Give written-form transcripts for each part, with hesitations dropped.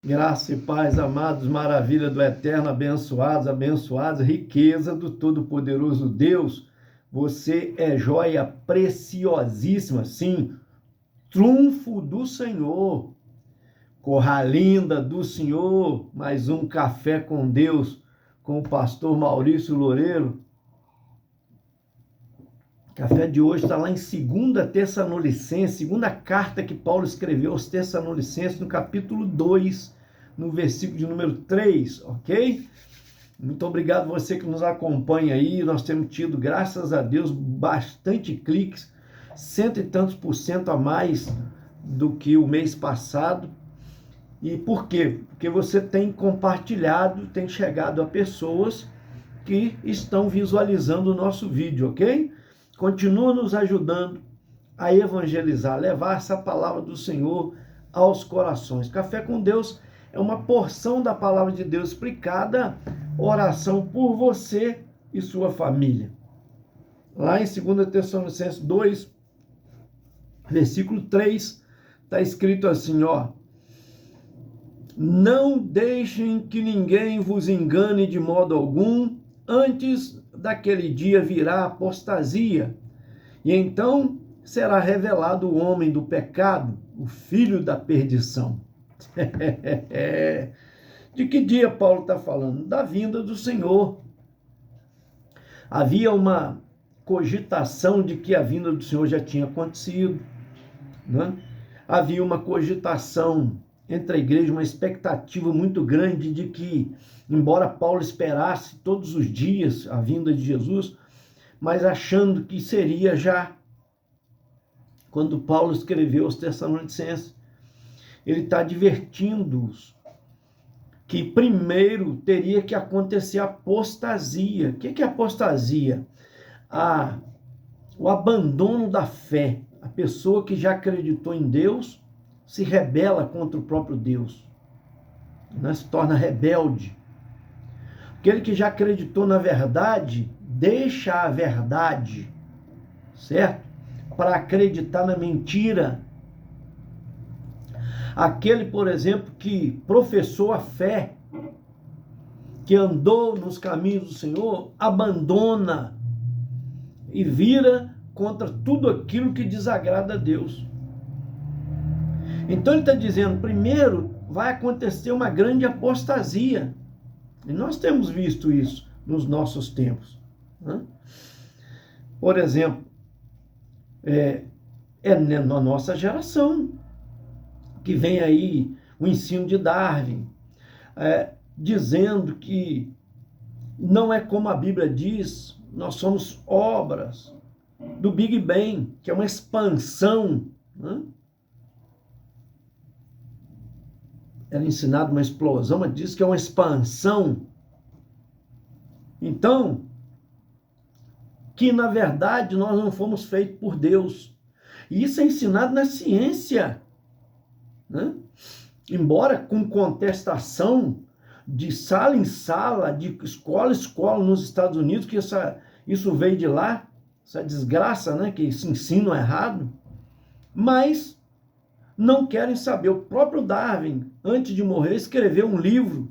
Graça e paz, amados, maravilha do eterno, abençoados, abençoados, riqueza do todo-poderoso Deus. Você é joia preciosíssima, sim, trunfo do Senhor, corra linda do Senhor. Mais um café com Deus, com o pastor Maurício Loureiro. O café de hoje está lá em 2 Tessalonicenses, segunda carta que Paulo escreveu aos Tessalonicenses, no capítulo 2, no versículo de número 3, ok? Muito obrigado você que nos acompanha aí. Nós temos tido, graças a Deus, bastante cliques, 100 e tantos % a mais do que o mês passado. E por quê? Porque você tem compartilhado, tem chegado a pessoas que estão visualizando o nosso vídeo, ok? Continua nos ajudando a evangelizar, levar essa palavra do Senhor aos corações. Café com Deus é uma porção da palavra de Deus explicada, oração por você e sua família. Lá em 2 Tessalonicenses 2, versículo 3, está escrito assim, ó: não deixem que ninguém vos engane de modo algum, antes daquele dia virá a apostasia, e então será revelado o homem do pecado, o filho da perdição. De que dia Paulo está falando? Da vinda do Senhor. Havia uma cogitação de que a vinda do Senhor já tinha acontecido, né? Havia uma cogitação entre a igreja, uma expectativa muito grande de que, embora Paulo esperasse todos os dias a vinda de Jesus, mas achando que seria já. Quando Paulo escreveu aos Tessalonicenses, ele está advertindo-os que primeiro teria que acontecer a apostasia. O que é apostasia? O abandono da fé. A pessoa que já acreditou em Deus se rebela contra o próprio Deus, né? Se torna rebelde. Aquele que já acreditou na verdade, deixa a verdade, certo? Para acreditar na mentira. Aquele, por exemplo, que professou a fé, que andou nos caminhos do Senhor, abandona e vira contra tudo aquilo que desagrada a Deus. Então ele está dizendo, primeiro vai acontecer uma grande apostasia. E nós temos visto isso nos nossos tempos, né? Por exemplo, na nossa geração, que vem aí o ensino de Darwin, dizendo que não é como a Bíblia diz, nós somos obras do Big Bang, que é uma expansão, né? Era ensinado uma explosão, mas diz que é uma expansão. Então, que na verdade nós não fomos feitos por Deus. E isso é ensinado na ciência, né? Embora com contestação de sala em sala, de escola em escola nos Estados Unidos, que isso veio de lá, essa desgraça, né? Que esse ensino errado, mas não querem saber. O próprio Darwin, antes de morrer, escreveu um livro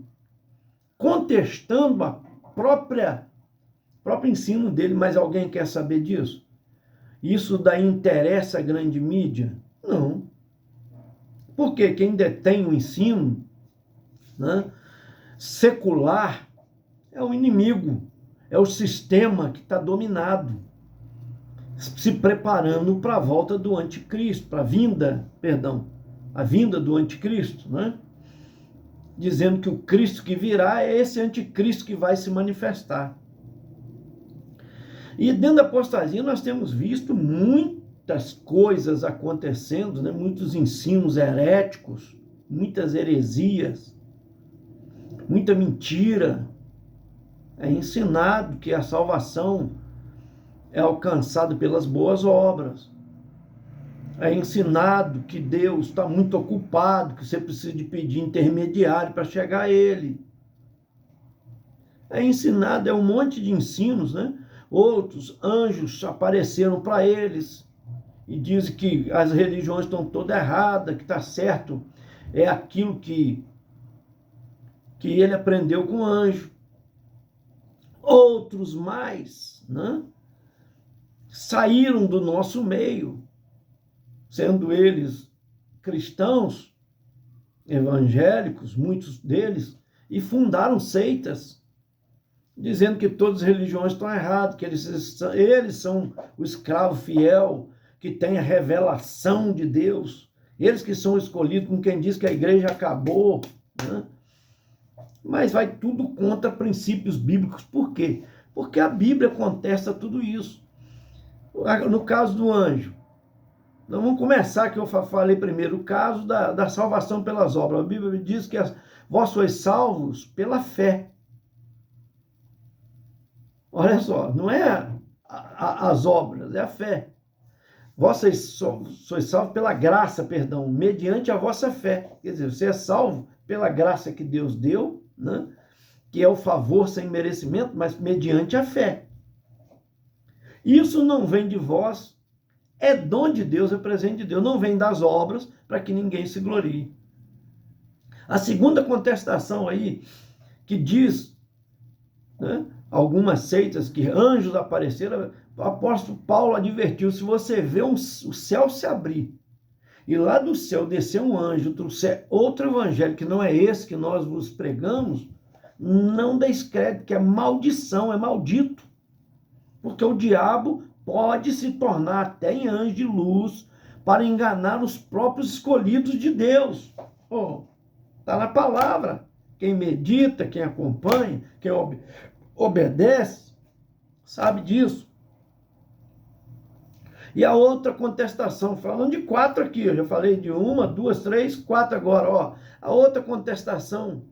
contestando a próprio ensino dele, mas alguém quer saber disso? Isso daí interessa a grande mídia? Não. Porque quem detém o ensino, né, secular é o inimigo, é o sistema que está dominado, se preparando para a volta do anticristo, para a vinda do anticristo, né? Dizendo que o Cristo que virá é esse anticristo que vai se manifestar. E dentro da apostasia nós temos visto muitas coisas acontecendo, né? Muitos ensinos heréticos, muitas heresias, muita mentira. É ensinado que a salvação é alcançada pelas boas obras. É ensinado que Deus está muito ocupado, que você precisa de pedir intermediário para chegar a Ele. É ensinado, é um monte de ensinos, né? Outros anjos apareceram para eles e dizem que as religiões estão todas erradas, que está certo é aquilo que que ele aprendeu com o anjo. Outros mais, né, saíram do nosso meio, sendo eles cristãos, evangélicos, muitos deles, e fundaram seitas, dizendo que todas as religiões estão erradas, que eles são o escravo fiel, que tem a revelação de Deus, eles que são escolhidos, com quem diz que a igreja acabou, né? Mas vai tudo contra princípios bíblicos. Por quê? Porque a Bíblia contesta tudo isso. No caso do anjo, nós vamos começar, que eu falei primeiro, o caso da salvação pelas obras. A Bíblia diz que vós sois salvos pela fé. Olha só, não é as obras, é a fé. Vós sois salvos pela graça, perdão, mediante a vossa fé. Quer dizer, você é salvo pela graça que Deus deu, né? Que é o favor sem merecimento, mas mediante a fé. Isso não vem de vós, é dom de Deus, é presente de Deus, não vem das obras para que ninguém se glorie. A segunda contestação aí, que diz, né, algumas seitas que anjos apareceram, o apóstolo Paulo advertiu: se você vê o céu se abrir e lá do céu descer um anjo, trouxer outro evangelho que não é esse que nós vos pregamos, não descrede, que é maldição, é maldito. Porque o diabo pode se tornar até em anjo de luz para enganar os próprios escolhidos de Deus. Está na palavra. Quem medita, quem acompanha, quem obedece, sabe disso. E a outra contestação, falando de 4 aqui, eu já falei de 1, 2, 3, 4 agora. A outra contestação,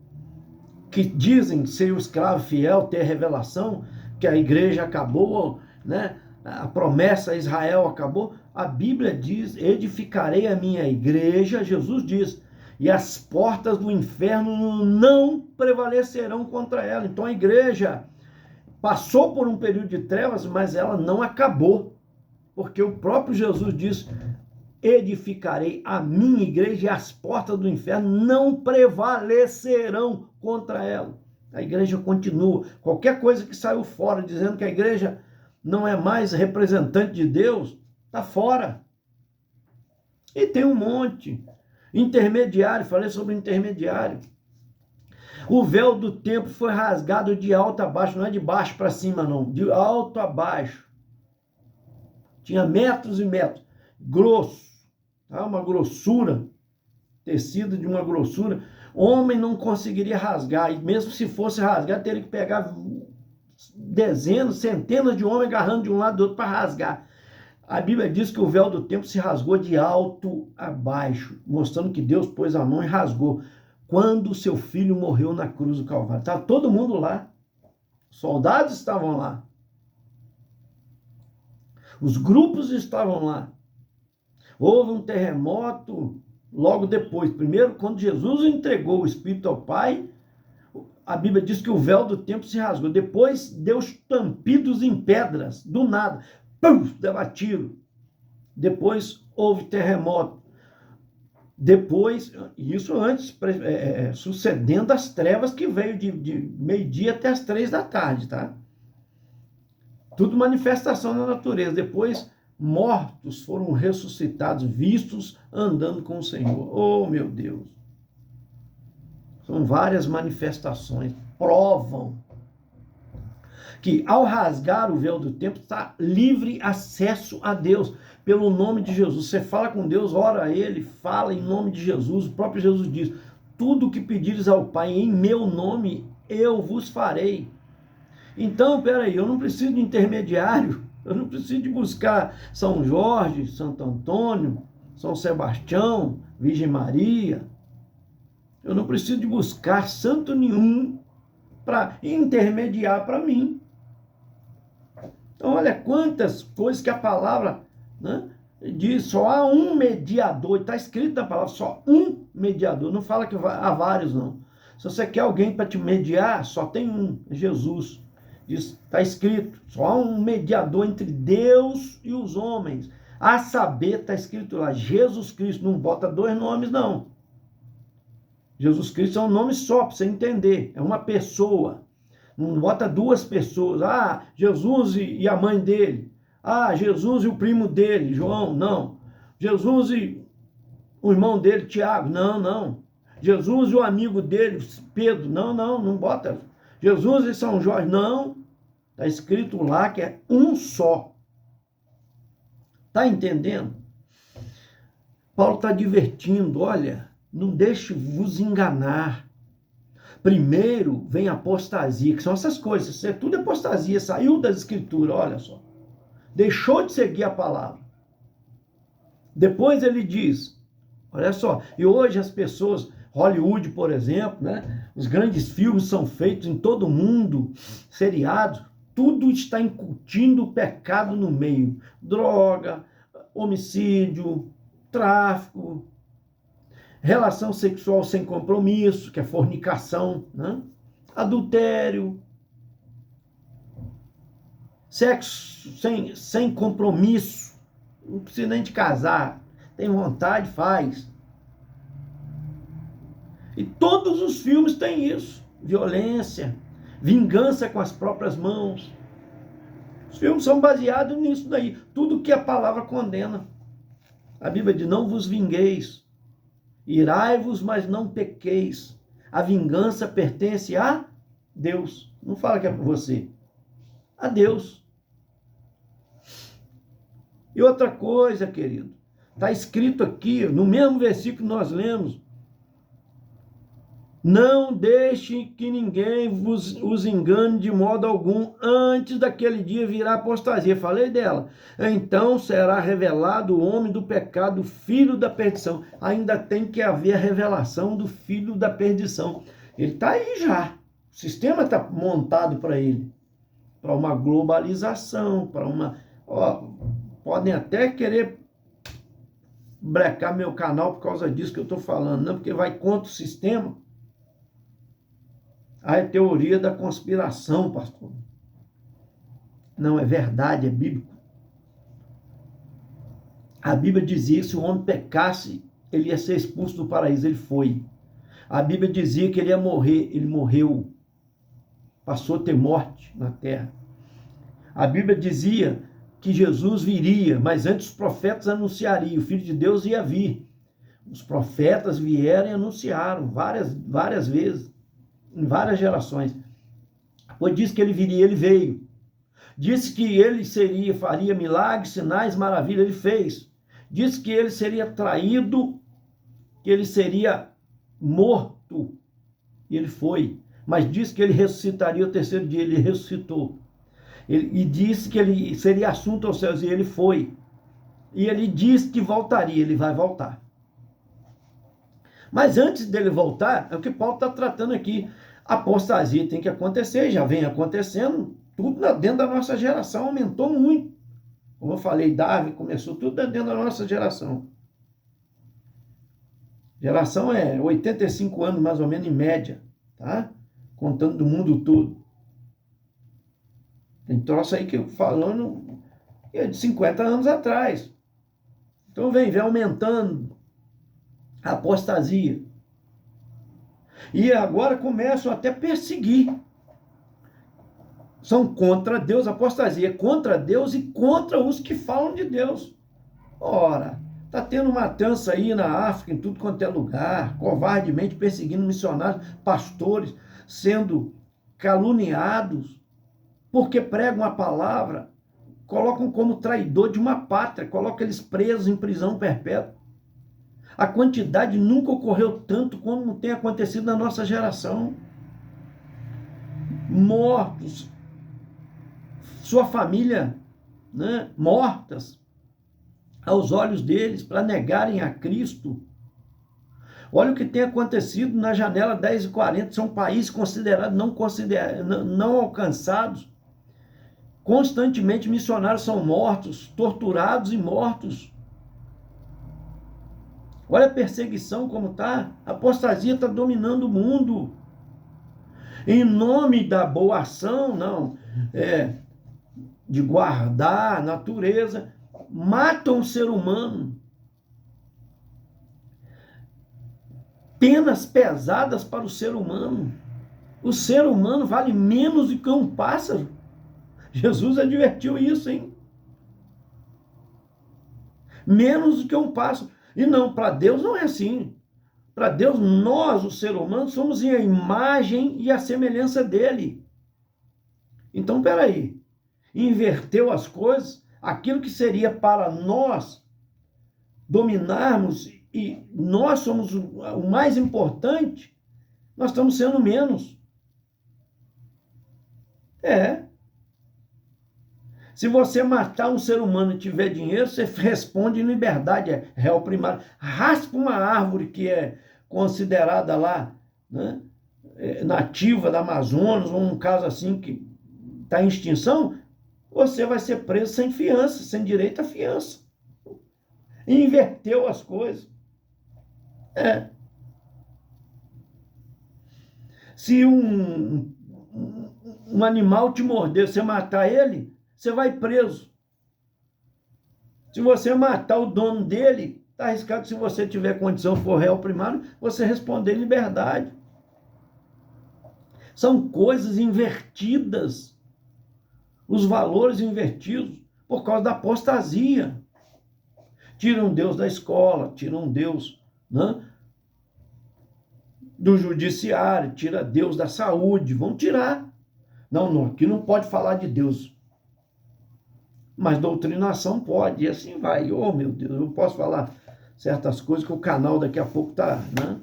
que dizem ser o escravo fiel, ter revelação, que a igreja acabou, né? A promessa a Israel acabou. A Bíblia diz: edificarei a minha igreja, Jesus diz, e as portas do inferno não prevalecerão contra ela. Então a igreja passou por um período de trevas, mas ela não acabou, porque o próprio Jesus diz: edificarei a minha igreja e as portas do inferno não prevalecerão contra ela. A igreja continua. Qualquer coisa que saiu fora dizendo que a igreja não é mais representante de Deus, está fora. E tem um monte. Intermediário, falei sobre intermediário. O véu do templo foi rasgado de alto a baixo, não é de baixo para cima não, de alto a baixo. Tinha metros e metros, grosso, tá? Uma grossura, tecido de uma grossura. Homem não conseguiria rasgar, e mesmo se fosse rasgar, teria que pegar dezenas, centenas de homens agarrando de um lado do outro para rasgar. A Bíblia diz que o véu do templo se rasgou de alto a baixo, mostrando que Deus pôs a mão e rasgou. Quando o seu filho morreu na cruz do Calvário, estava todo mundo lá, soldados estavam lá, os grupos estavam lá. Houve um terremoto logo depois. Primeiro, quando Jesus entregou o Espírito ao Pai, a Bíblia diz que o véu do templo se rasgou. Depois deu estampidos em pedras, do nada. Pum, dava tiro. Depois houve terremoto. Depois, isso antes, sucedendo as trevas que veio de meio-dia até as 3 da tarde, tá? Tudo manifestação da natureza. Depois, mortos foram ressuscitados, vistos andando com o Senhor. Oh, meu Deus! São várias manifestações, provam que ao rasgar o véu do templo está livre acesso a Deus, pelo nome de Jesus. Você fala com Deus, ora a Ele, fala em nome de Jesus. O próprio Jesus diz: tudo o que pedires ao Pai em meu nome, eu vos farei. Então, peraí, eu não preciso de intermediário, eu não preciso de buscar São Jorge, Santo Antônio, São Sebastião, Virgem Maria. Eu não preciso de buscar santo nenhum para intermediar para mim. Então, olha quantas coisas que a palavra, né, diz: só há um mediador. Está escrito na palavra, só um mediador. Não fala que há vários, não. Se você quer alguém para te mediar, só tem um, Jesus. Está escrito, só há um mediador entre Deus e os homens. A saber, está escrito lá, Jesus Cristo. Não bota 2 nomes, não. Jesus Cristo é um nome só, para você entender. É uma pessoa. Não bota duas pessoas. Ah, Jesus e a mãe dele. Ah, Jesus e o primo dele, João. Não. Jesus e o irmão dele, Tiago. Não, não. Jesus e o amigo dele, Pedro. Não, não, não bota. Jesus e São Jorge. Não. Está escrito lá que é um só. Está entendendo? Paulo está divertindo. Olha, não deixe vos enganar. Primeiro vem a apostasia, que são essas coisas. Isso é tudo apostasia. Saiu das escrituras, olha só. Deixou de seguir a palavra. Depois ele diz, olha só, e hoje as pessoas, Hollywood, por exemplo, né? Os grandes filmes são feitos em todo o mundo, seriados, tudo está incutindo o pecado no meio. Droga, homicídio, tráfico, relação sexual sem compromisso, que é fornicação, né? Adultério, sexo sem compromisso, não precisa nem de casar, tem vontade, faz. E todos os filmes têm isso, violência, vingança com as próprias mãos. Os filmes são baseados nisso daí, tudo que a palavra condena. A Bíblia diz, não vos vingueis, irai-vos, mas não pequeis. A vingança pertence a Deus. Não fala que é para você. A Deus. E outra coisa, querido. Está escrito aqui, no mesmo versículo que nós lemos. Não deixe que ninguém os engane de modo algum. Antes daquele dia virá apostasia. Falei dela. Então será revelado o homem do pecado, o filho da perdição. Ainda tem que haver a revelação do filho da perdição. Ele está aí já. O sistema está montado para ele. Para uma globalização, para uma... Ó, podem até querer brecar meu canal por causa disso que eu estou falando. Não, porque vai contra o sistema. É teoria da conspiração, pastor. Não, é verdade, é bíblico. A Bíblia dizia que se o homem pecasse, ele ia ser expulso do paraíso, ele foi. A Bíblia dizia que ele ia morrer, ele morreu. Passou a ter morte na terra. A Bíblia dizia que Jesus viria, mas antes os profetas anunciariam, o Filho de Deus ia vir. Os profetas vieram e anunciaram várias vezes. Em várias gerações. Pois disse que ele viria, ele veio. Disse que ele faria milagres, sinais, maravilhas, ele fez. Disse que ele seria traído, que ele seria morto, e ele foi. Mas disse que ele ressuscitaria o terceiro dia, ele ressuscitou. E disse que ele seria assunto aos céus, e ele foi. E ele disse que voltaria, ele vai voltar. Mas antes dele voltar, é o que Paulo está tratando aqui. A apostasia tem que acontecer, já vem acontecendo, tudo dentro da nossa geração, aumentou muito. Como eu falei, Darwin começou tudo dentro da nossa geração. Geração é 85 anos, mais ou menos, em média, tá? Contando do mundo todo. Tem troço aí que eu falando é de 50 anos atrás. Então vem aumentando a apostasia. E agora começam até a perseguir. São contra Deus, apostasia, contra Deus e contra os que falam de Deus. Ora, está tendo matança aí na África, em tudo quanto é lugar, covardemente perseguindo missionários, pastores, sendo caluniados, porque pregam a palavra, colocam como traidor de uma pátria, colocam eles presos em prisão perpétua. A quantidade nunca ocorreu tanto como tem acontecido na nossa geração. Mortos, sua família, né, mortas aos olhos deles para negarem a Cristo. Olha o que tem acontecido na janela 10h40, são países considerados não alcançados. Constantemente missionários são mortos, torturados e mortos. Olha a perseguição como está. A apostasia está dominando o mundo. Em nome da boa ação, não, de guardar a natureza, matam o ser humano. penas pesadas para o ser humano. O ser humano vale menos do que um pássaro. Jesus advertiu isso, hein? Menos do que um pássaro. E não, para Deus não é assim. Para Deus, nós, o ser humano, somos a imagem e a semelhança dele. Então, peraí. Inverteu as coisas, aquilo que seria para nós dominarmos e nós somos o mais importante, nós estamos sendo menos. Se você matar um ser humano e tiver dinheiro, você responde em liberdade, é réu primário. Raspa uma árvore que é considerada lá, né, nativa da Amazonas, ou um caso assim que está em extinção, você vai ser preso sem fiança, sem direito à fiança. E inverteu as coisas. Se um animal te morder, você matar ele, você vai preso. Se você matar o dono dele, está arriscado, se você tiver condição, for réu primário, você responder em liberdade. São coisas invertidas. Os valores invertidos por causa da apostasia. Tiram Deus da escola, tiram Deus, né, do judiciário, tira Deus da saúde, vão tirar. Não, aqui não pode falar de Deus. Mas doutrinação pode, e assim vai. Oh, meu Deus, eu posso falar certas coisas que o canal daqui a pouco está, né,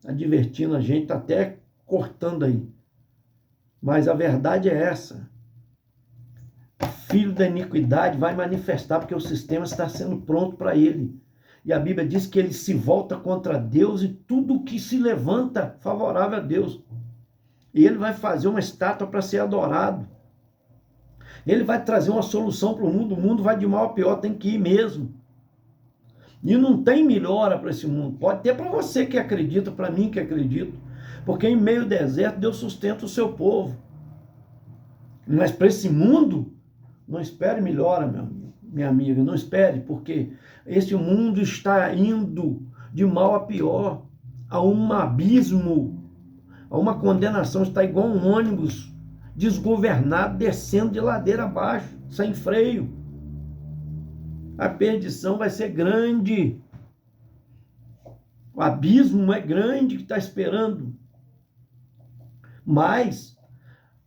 advertindo a gente, está até cortando aí. Mas a verdade é essa. O filho da iniquidade vai manifestar, porque o sistema está sendo pronto para ele. E a Bíblia diz que ele se volta contra Deus e tudo que se levanta favorável a Deus. E ele vai fazer uma estátua para ser adorado. Ele vai trazer uma solução para o mundo vai de mal a pior, tem que ir mesmo. E não tem melhora para esse mundo. Pode ter para você que acredita, para mim que acredito. Porque em meio ao deserto Deus sustenta o seu povo. Mas para esse mundo, não espere melhora, meu amigo, minha amiga, não espere, porque esse mundo está indo de mal a pior, a um abismo, a uma condenação, está igual um ônibus desgovernado, descendo de ladeira abaixo, sem freio. A perdição vai ser grande. O abismo é grande que está esperando. Mas,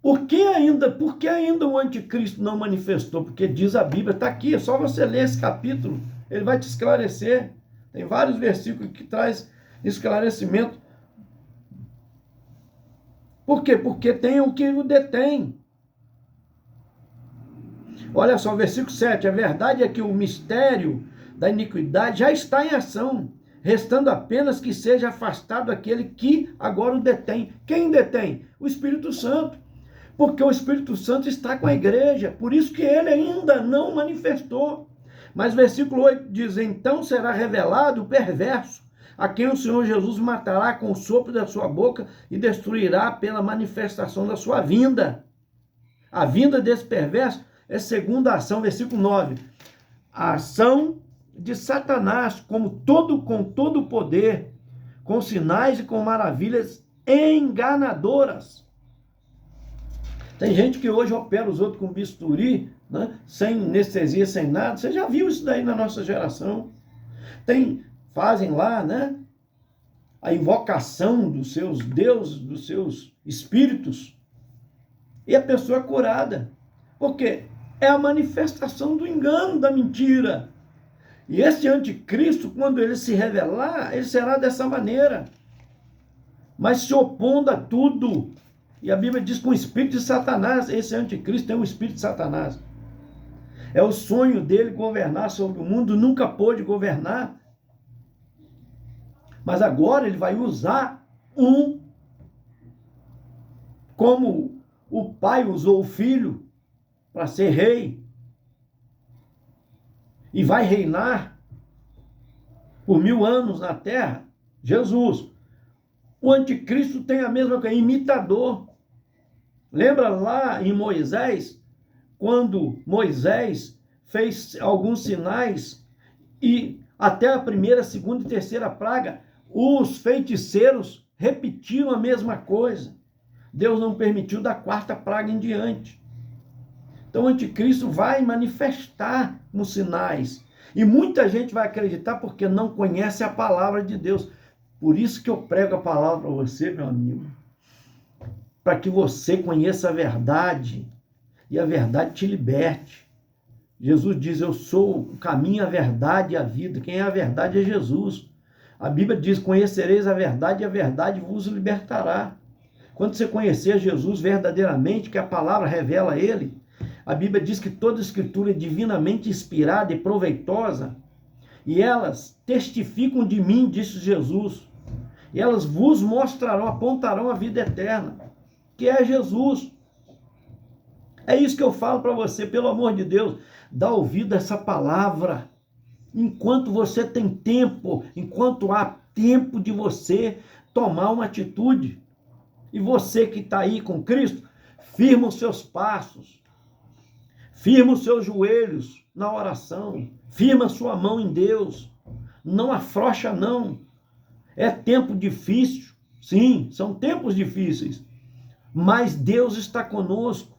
por que ainda o anticristo não manifestou? Porque diz a Bíblia, está aqui, é só você ler esse capítulo, ele vai te esclarecer. Tem vários versículos que traz esclarecimento. Por quê? Porque tem o que o detém. Olha só, versículo 7. A verdade é que o mistério da iniquidade já está em ação, restando apenas que seja afastado aquele que agora o detém. Quem detém? O Espírito Santo. Porque o Espírito Santo está com a igreja, por isso que ele ainda não manifestou. Mas versículo 8 diz, então será revelado o perverso, a quem o Senhor Jesus matará com o sopro da sua boca e destruirá pela manifestação da sua vinda. A vinda desse perverso é segundo a ação, versículo 9, a ação de Satanás, com todo o poder, com sinais e com maravilhas enganadoras. Tem gente que hoje opera os outros com bisturi, né, sem anestesia, sem nada. Você já viu isso daí na nossa geração? Fazem lá, né, a invocação dos seus deuses, dos seus espíritos, e a pessoa é curada. Por quê? É a manifestação do engano, da mentira. E esse anticristo, quando ele se revelar, ele será dessa maneira, mas se opondo a tudo. E a Bíblia diz que o espírito de Satanás, esse anticristo tem um espírito de Satanás. É o sonho dele governar sobre o mundo, nunca pôde governar. Mas agora ele vai usar como o pai usou o filho para ser rei. E vai reinar por 1000 anos na terra. Jesus. O anticristo tem a mesma coisa, imitador. Lembra lá em Moisés, quando Moisés fez alguns sinais e até a primeira, segunda e terceira praga, Os feiticeiros repetiram a mesma coisa. Deus não permitiu da quarta praga em diante. Então o anticristo vai manifestar nos sinais. E muita gente vai acreditar porque não conhece a palavra de Deus. Por isso que eu prego a palavra para você, meu amigo. Para que você conheça a verdade e a verdade te liberte. Jesus diz, eu sou o caminho, a verdade e a vida. Quem é a verdade é Jesus. A Bíblia diz, conhecereis a verdade e a verdade vos libertará. Quando você conhecer Jesus verdadeiramente, que a palavra revela a ele, a Bíblia diz que toda escritura é divinamente inspirada e proveitosa, e elas testificam de mim, disse Jesus, e elas vos mostrarão, apontarão a vida eterna, que é Jesus. É isso que eu falo para você, pelo amor de Deus, dá ouvido a essa palavra, enquanto você tem tempo, enquanto há tempo de você tomar uma atitude. E você que está aí com Cristo, firma os seus passos, firma os seus joelhos na oração, firma a sua mão em Deus, não afrouxa não. É tempo difícil, sim, são tempos difíceis, mas Deus está conosco.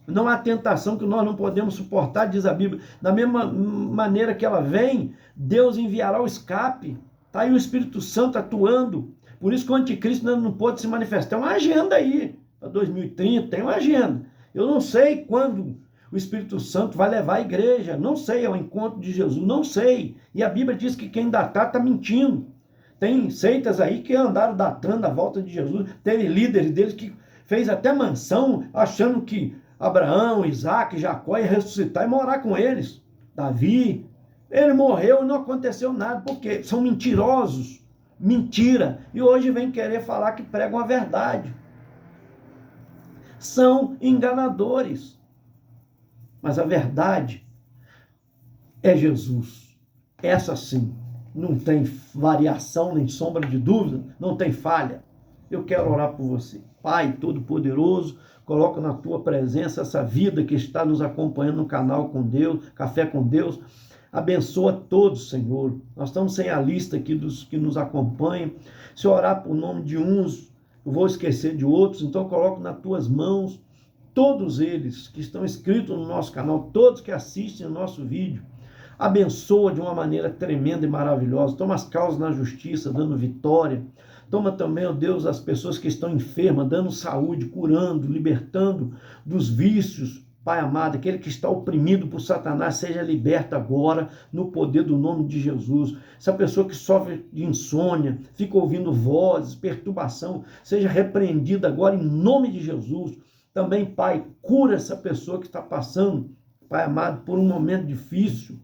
Não há tentação que nós não podemos suportar, diz a Bíblia. Da mesma maneira que ela vem, Deus enviará o escape. Está aí o Espírito Santo atuando. Por isso que o anticristo não pode se manifestar. É uma agenda aí, para 2030, tem uma agenda. Eu não sei quando o Espírito Santo vai levar a igreja, não sei, ao encontro de Jesus, não sei. E a Bíblia diz que quem datar está mentindo. Tem seitas aí que andaram datando a volta de Jesus. Teve líderes deles que fez até mansão, achando que Abraão, Isaac, Jacó ia ressuscitar e morar com eles. Davi, ele morreu e não aconteceu nada, porque são mentirosos. Mentira. E hoje vem querer falar que pregam a verdade. São enganadores. Mas a verdade é Jesus. Essa sim, não tem variação, nem sombra de dúvida, não tem falha. Eu quero orar por você. Pai Todo-Poderoso, coloca na tua presença essa vida que está nos acompanhando no canal com Deus, Café com Deus. Abençoa todos, Senhor. Nós estamos sem a lista aqui dos que nos acompanham. Se eu orar por nome de uns, eu vou esquecer de outros, então eu coloco nas tuas mãos todos eles que estão inscritos no nosso canal, todos que assistem o nosso vídeo. Abençoa de uma maneira tremenda e maravilhosa. Toma as causas na justiça, dando vitória. Toma também, ó Deus, as pessoas que estão enfermas, dando saúde, curando, libertando dos vícios. Pai amado, aquele que está oprimido por Satanás, seja liberto agora, no poder do nome de Jesus. Essa pessoa que sofre de insônia, fica ouvindo vozes, perturbação, seja repreendida agora em nome de Jesus. Também, Pai, cura essa pessoa que está passando, Pai amado, por um momento difícil.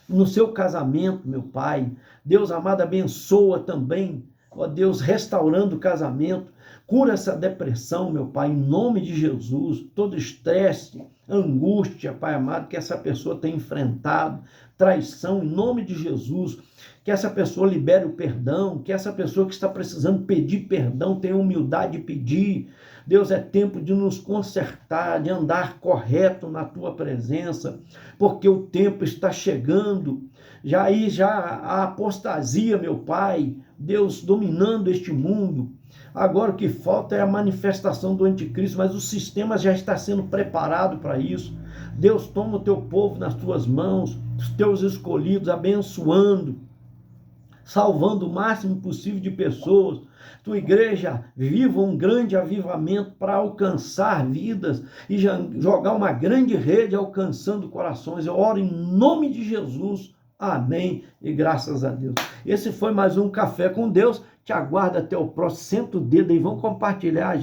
No seu casamento, meu Pai, Deus amado, abençoa também, ó Deus, restaurando o casamento. Cura essa depressão, meu Pai, em nome de Jesus, todo estresse, angústia, Pai amado, que essa pessoa tem enfrentado, traição, em nome de Jesus, que essa pessoa libere o perdão, que essa pessoa que está precisando pedir perdão tenha humildade de pedir. Deus, é tempo de nos consertar, de andar correto na Tua presença, porque o tempo está chegando. Já a apostasia, meu Pai, Deus dominando este mundo. Agora o que falta é a manifestação do anticristo, mas o sistema já está sendo preparado para isso. Deus, toma o teu povo nas tuas mãos, os teus escolhidos, abençoando, salvando o máximo possível de pessoas. Tua igreja viva um grande avivamento para alcançar vidas e jogar uma grande rede alcançando corações. Eu oro em nome de Jesus. Amém e graças a Deus. Esse foi mais um Café com Deus. Te aguardo até o próximo. Senta o dedo aí, vamos compartilhar.